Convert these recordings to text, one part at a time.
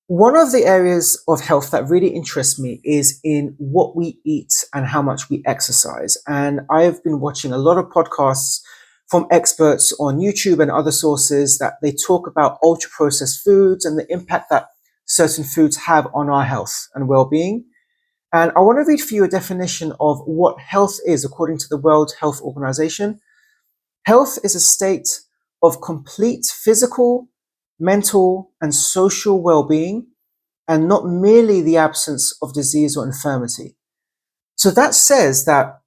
One of the areas of health that really interests me is in what we eat and how much we exercise. And I've been watching a lot of podcasts from experts on YouTube and other sources that they talk about ultra processed foods and the impact that certain foods have on our health and well being. And I want to read for you a definition of what health is according to the World Health Organization. Health is a state of complete physical, mental, and social well being, and not merely the absence of disease or infirmity. So that says that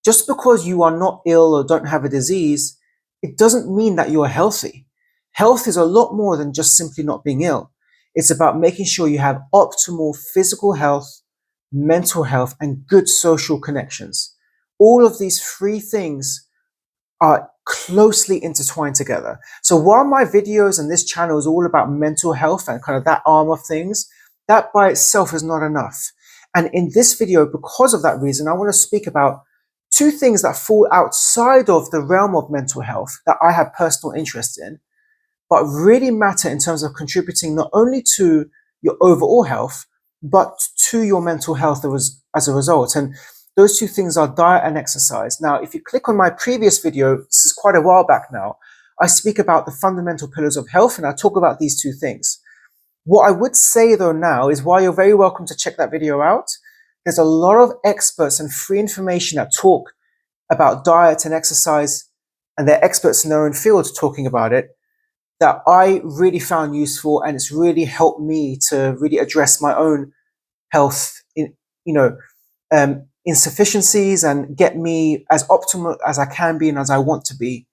just because you are not ill or don't have a disease, it doesn't mean that you're healthy. Health is a lot more than just simply not being ill. It's about making sure you have optimal physical health, mental health, and good social connections. All of these three things are closely intertwined together. So while my videos and this channel is all about mental health and kind of that arm of things, that by itself is not enough. And in this video, because of that reason, I want to speak about two things that fall outside of the realm of mental health that I have personal interest in, but really matter in terms of contributing not only to your overall health, but to your mental health as a result. And those two things are diet and exercise. Now, if you click on my previous video, this is quite a while back now, I speak about the fundamental pillars of health and I talk about these two things. What I would say though now is, while you're very welcome to check that video out, there's a lot of experts and free information that talk about diet and exercise, and they're experts in their own field talking about it, that I really found useful, and it's really helped me to really address my own health in, insufficiencies and get me as optimal as I can be and as I want to be.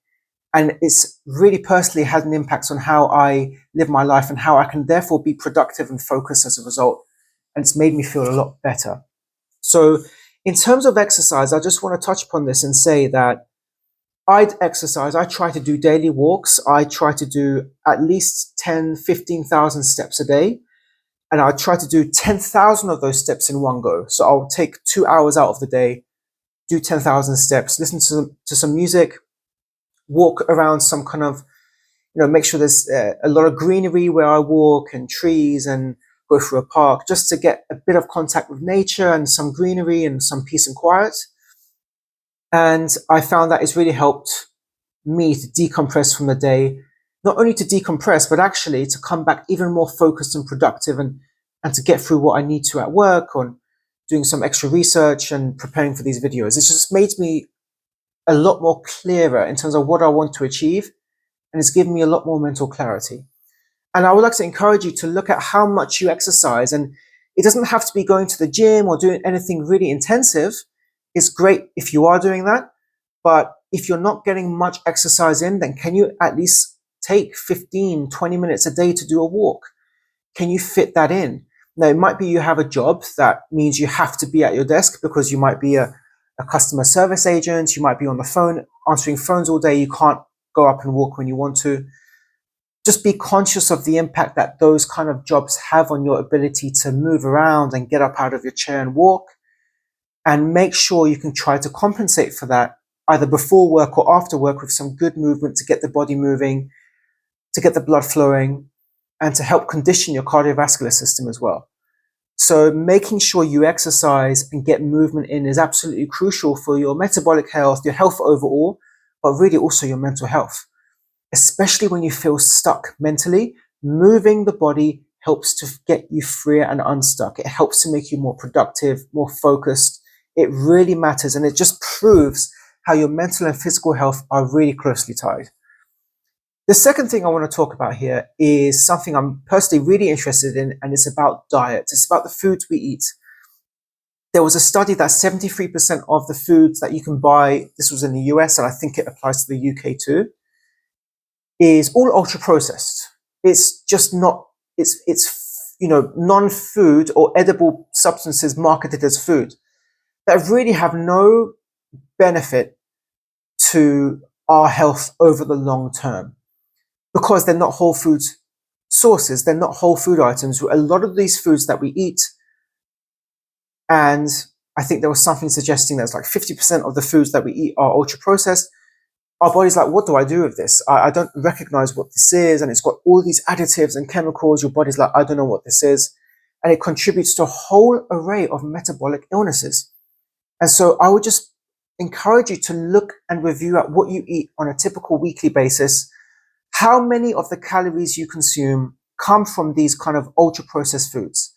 And it's really personally had an impact on how I live my life and how I can therefore be productive and focused as a result. And it's made me feel a lot better. So in terms of exercise, I just want to touch upon this and say that I'd exercise. I try to do daily walks. I try to do at least 10, 15,000 steps a day. And I try to do 10,000 of those steps in one go. So I'll take 2 hours out of the day, do 10,000 steps, listen to some music, walk around some kind of, make sure there's a lot of greenery where I walk and trees, and go through a park just to get a bit of contact with nature and some greenery and some peace and quiet. And I found that it's really helped me to decompress from the day, not only to decompress, but actually to come back even more focused and productive, and to get through what I need to at work, or doing some extra research and preparing for these videos. It's just made me a lot more clearer in terms of what I want to achieve, and it's given me a lot more mental clarity. And I would like to encourage you to look at how much you exercise. And it doesn't have to be going to the gym or doing anything really intensive. It's great if you are doing that. But if you're not getting much exercise in, then can you at least take 15, 20 minutes a day to do a walk? Can you fit that in? Now, it might be you have a job that means you have to be at your desk because you might be a customer service agent. You might be on the phone answering phones all day. You can't go up and walk when you want to. Just be conscious of the impact that those kind of jobs have on your ability to move around and get up out of your chair and walk. And make sure you can try to compensate for that either before work or after work with some good movement to get the body moving, to get the blood flowing, and to help condition your cardiovascular system as well. So making sure you exercise and get movement in is absolutely crucial for your metabolic health, your health overall, but really also your mental health. Especially when you feel stuck mentally, moving the body helps to get you freer and unstuck. It helps to make you more productive, more focused. It really matters, and it just proves how your mental and physical health are really closely tied. The second thing I want to talk about here is something I'm personally really interested in, and it's about diet. It's about the foods we eat. There was a study that 73% of the foods that you can buy, this was in the US, and I think it applies to the UK too, is all ultra processed. It's just not, it's non-food or edible substances marketed as food that really have no benefit to our health over the long term, because they're not whole food sources. They're not whole food items. A lot of these foods that we eat, and I think there was something suggesting that it's like 50% of the foods that we eat are ultra processed. our body's like, what do I do with this? I don't recognize what this is. And it's got all these additives and chemicals. Your body's like, I don't know what this is. And it contributes to a whole array of metabolic illnesses. And so I would just encourage you to look and review at what you eat on a typical weekly basis. How many of the calories you consume come from these kind of ultra processed foods?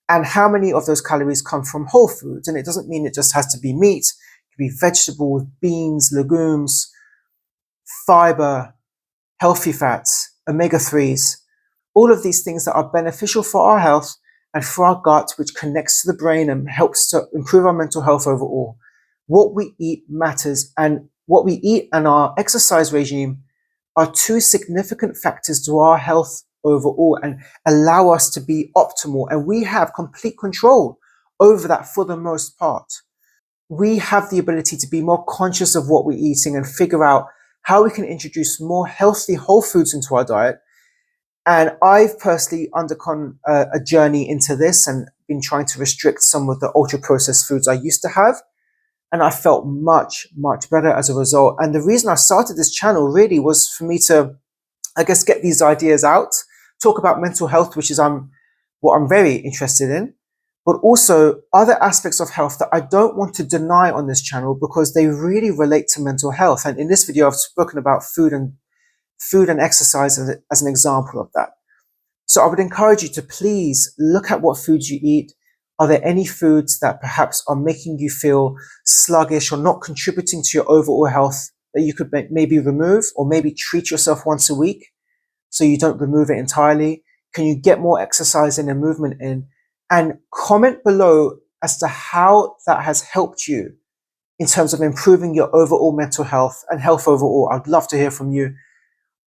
And how many of those calories come from whole foods? And it doesn't mean it just has to be meat. It could be vegetables, beans, legumes, fiber, healthy fats, omega-3s, all of these things that are beneficial for our health and for our gut, which connects to the brain and helps to improve our mental health overall. What we eat matters, and what we eat and our exercise regime are two significant factors to our health overall and allow us to be optimal. And we have complete control over that for the most part. We have the ability to be more conscious of what we're eating and figure out how we can introduce more healthy whole foods into our diet. And I've personally undergone a journey into this and been trying to restrict some of the ultra processed foods I used to have. And I felt much, much better as a result. And the reason I started this channel really was for me to, I guess, get these ideas out, talk about mental health, which is what I'm very interested in, but also other aspects of health that I don't want to deny on this channel because they really relate to mental health. And in this video, I've spoken about food and exercise as an example of that. So I would encourage you to please look at what foods you eat. Are there any foods that perhaps are making you feel sluggish or not contributing to your overall health that you could maybe remove, or maybe treat yourself once a week so you don't remove it entirely? Can you get more exercise in and movement in? And comment below as to how that has helped you in terms of improving your overall mental health and health overall. I'd love to hear from you.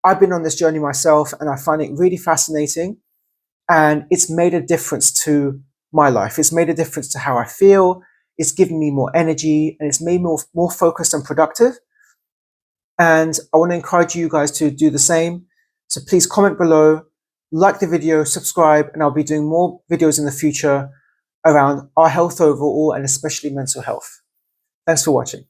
I've been on this journey myself and I find it really fascinating, and it's made a difference to my life. It's made a difference to how I feel. It's given me more energy and it's made me more focused and productive. And I want to encourage you guys to do the same. So please comment below, like the video, subscribe, and I'll be doing more videos in the future around our health overall and especially mental health. Thanks for watching.